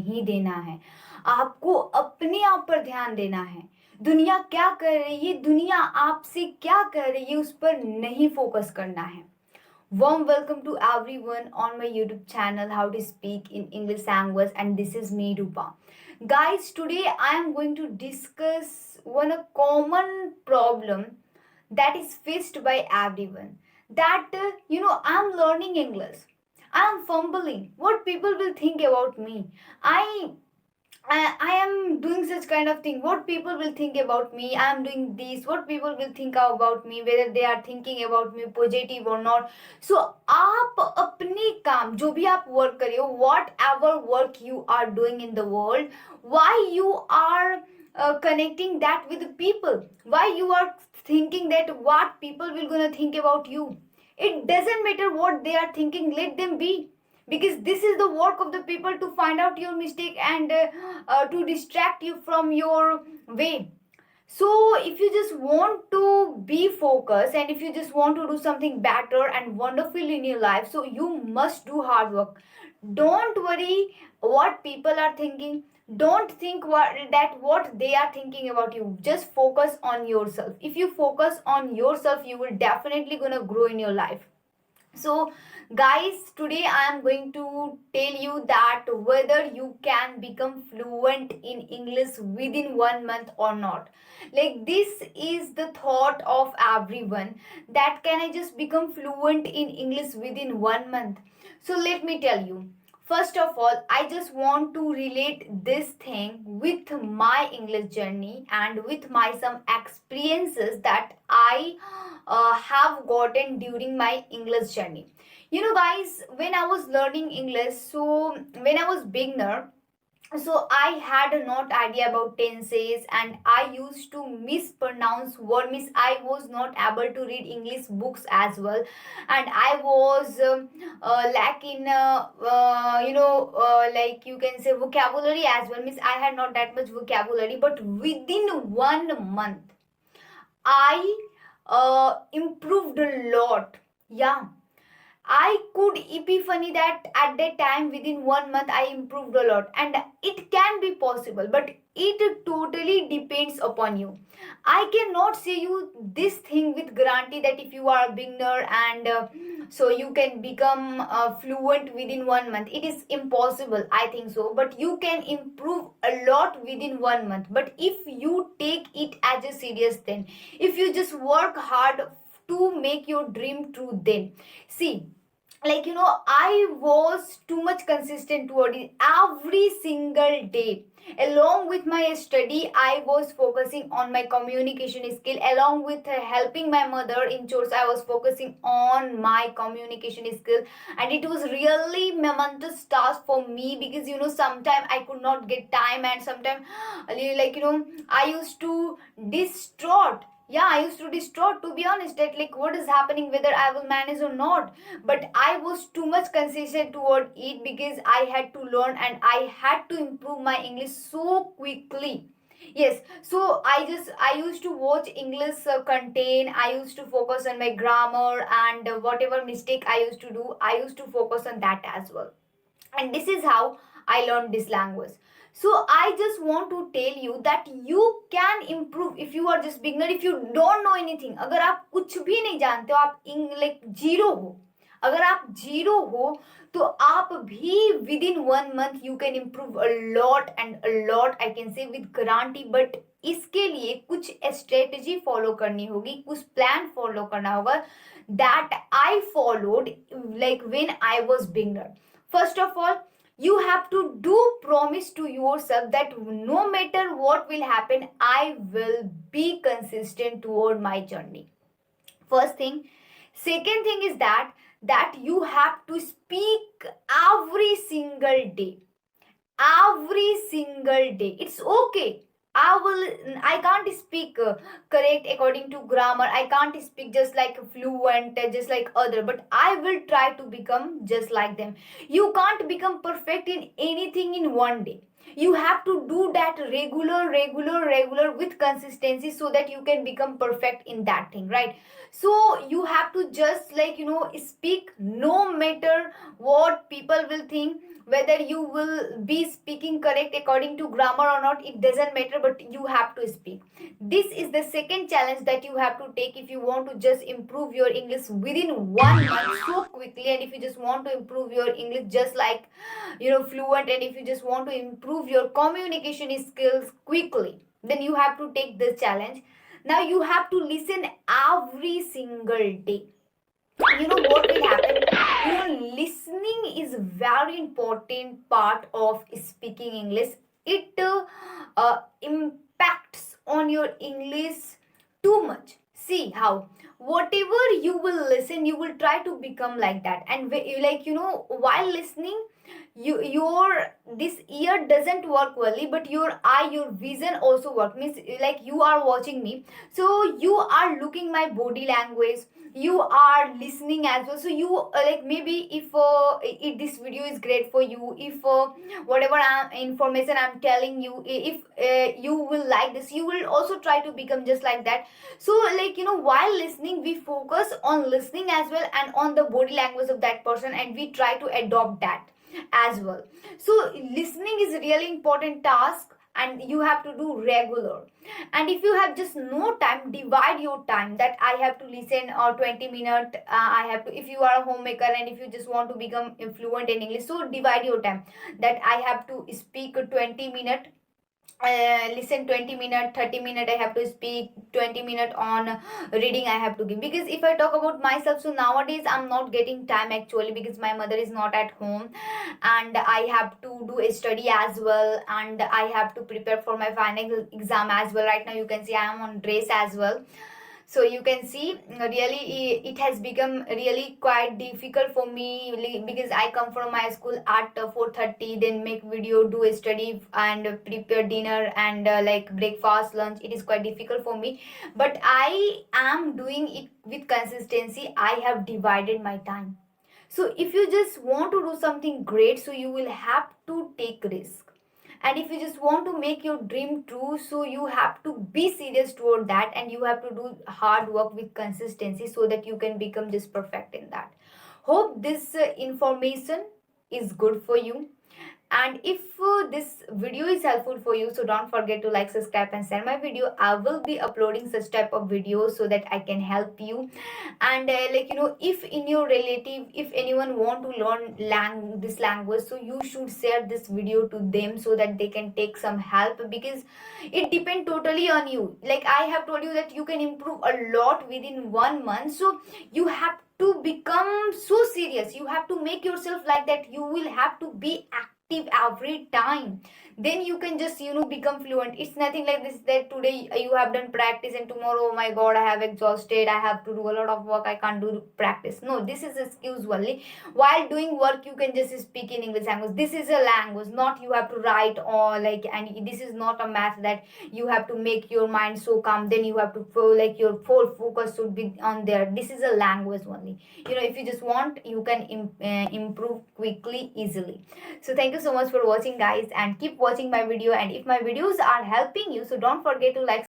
नहीं देना है, आपको अपने आप पर ध्यान देना है। दुनिया क्या कर रही है, दुनिया आपसे क्या कर रही है, उस पर नहीं फोकस करना है। Warm welcome to everyone on my YouTube channel How to Speak in English Language, and this is me Rupa. Guys, today I am going to discuss one a common problem that is faced by everyone. That I am learning English. I am fumbling. What people will think about me? I I am doing such kind of thing. What people will think about me? I am doing this. What people will think about me? Whether they are thinking about me positive or not. So आप अपने काम जो भी आप work कर रहे हो, whatever work you are doing in the world, why you are connecting that with the people? Why you are thinking that what people will gonna think about you? It doesn't matter what they are thinking. Let them be, because this is the work of the people to find out your mistake and to distract you from your way. So if you just want to be focused and if you just want to do something better and wonderful in your life, so you must do hard work. Don't worry what people are thinking. Don't think what they are thinking about you. Just focus on yourself. If you focus on yourself, you will definitely gonna grow in your life. So guys, today I am going to tell you that whether you can become fluent in English within 1 month or not. Like, this is the thought of everyone, that can I just become fluent in English within 1 month? So let me tell you. First of all, I just want to relate this thing with my English journey and with my some experiences that I have gotten during my English journey. You know, guys, when I was learning English, so when I was beginner, so I had not idea about tenses, and I used to mispronounce word. Miss, I was not able to read English books as well, and I was lack in like you can say vocabulary as well. Miss, I had not that much vocabulary, but within 1 month I improved a lot. Yeah, I could epiphany that at that time within 1 month I improved a lot, and it can be possible, but it totally depends upon you. I cannot say you this thing with guarantee that if you are a beginner and so you can become fluent within 1 month. It is impossible, I think so, but you can improve a lot within 1 month. But if you take it as a serious thing, if you just work hard to make your dream true, then see, like I was too much consistent toward it every single day. Along with my study, I was focusing on my communication skill. Along with helping my mother in chores, I was focusing on my communication skill, and it was really momentous task for me, because sometimes I could not get time, and sometimes I used to distraught. Yeah, I used to distort, to be honest, that like what is happening, whether I will manage or not. But I was too much consistent toward it, because I had to learn and I had to improve my English so quickly. Yes, so I used to watch English content. I used to focus on my grammar, and whatever mistake I used to do, I used to focus on that as well. And this is how I learned this language. So I just want to tell you that you can improve if you are just beginner. If you don't know anything, अगर आप कुछ भी नहीं जानते हो, आप like zero हो, अगर आप जीरो हो, तो आप भी within 1 month you can improve a lot, and a lot I can say with guarantee. But इसके लिए कुछ strategy follow करनी होगी, कुछ plan follow करना होगा, that I followed like when I was beginner. First of all, you have to do promise to yourself that no matter what will happen, I will be consistent toward my journey. First thing. Second thing is that you have to speak every single day. Every single day. It's okay. I can't speak correct according to grammar. I can't speak just like fluent, just like other, but I will try to become just like them. You can't become perfect in anything in one day. You have to do that regular with consistency, so that you can become perfect in that thing, right? So you have to just speak no matter what people will think, whether you will be speaking correct according to grammar or not, it doesn't matter, but you have to speak. This is the second challenge that you have to take if you want to just improve your English within 1 month so quickly, and if you just want to improve your English just like fluent, and if you just want to improve your communication skills quickly, then you have to take this challenge. Now you have to listen every single day. What will happen, listening is very important part of speaking English. It impacts on your English too much. See how whatever you will listen, you will try to become like that. And while listening, your this ear doesn't work well, but your eye, your vision also work. Means like you are watching me, so you are looking my body language, you are listening as well. So you like maybe if this video is great for you, if whatever information I'm telling you, if you will like this, you will also try to become just like that. So while listening, we focus on listening as well and on the body language of that person, and we try to adopt that as well. So listening is a really important task, and you have to do regular. And if you have just no time, divide your time, that I have to listen or 20 minutes, I have to, if you are a homemaker and if you just want to become fluent in English, so divide your time, that I have to speak 20 minutes, listen 20 minutes, 30 minutes I have to speak, 20 minutes on reading I have to give. Because if I talk about myself, so nowadays I'm not getting time actually, because my mother is not at home, and I have to do a study as well, and I have to prepare for my final exam as well. Right now you can see I am on dress as well. So you can see really it has become really quite difficult for me, because I come from my school at 4:30, then make video, do a study, and prepare dinner, and like breakfast, lunch. It is quite difficult for me, but I am doing it with consistency. I have divided my time. So if you just want to do something great, so you will have to take risk. And if you just want to make your dream true, so you have to be serious toward that, and you have to do hard work with consistency, so that you can become just perfect in that. Hope this information is good for you. And if this video is helpful for you, so don't forget to like, subscribe, and share my video. I will be uploading such type of videos so that I can help you. And if in your relative, if anyone want to learn this language, so you should share this video to them, so that they can take some help, because it depends totally on you. Like I have told you that you can improve a lot within 1 month. So you have to become so serious, you have to make yourself like that. You will have to be active every time, then you can just become fluent. It's nothing like this, that today you have done practice and tomorrow, oh my god, I have exhausted, I have to do a lot of work, I can't do practice. No, this is excuse only. While doing work, you can just speak in English language. This is a language, not you have to write, or like, and this is not a math that you have to make your mind so calm, then you have to feel like your full focus should be on there. This is a language only. If you just want, you can improve quickly, easily. So thank you so much for watching, guys, and keep watching my video. And if my videos are helping you, so don't forget to like,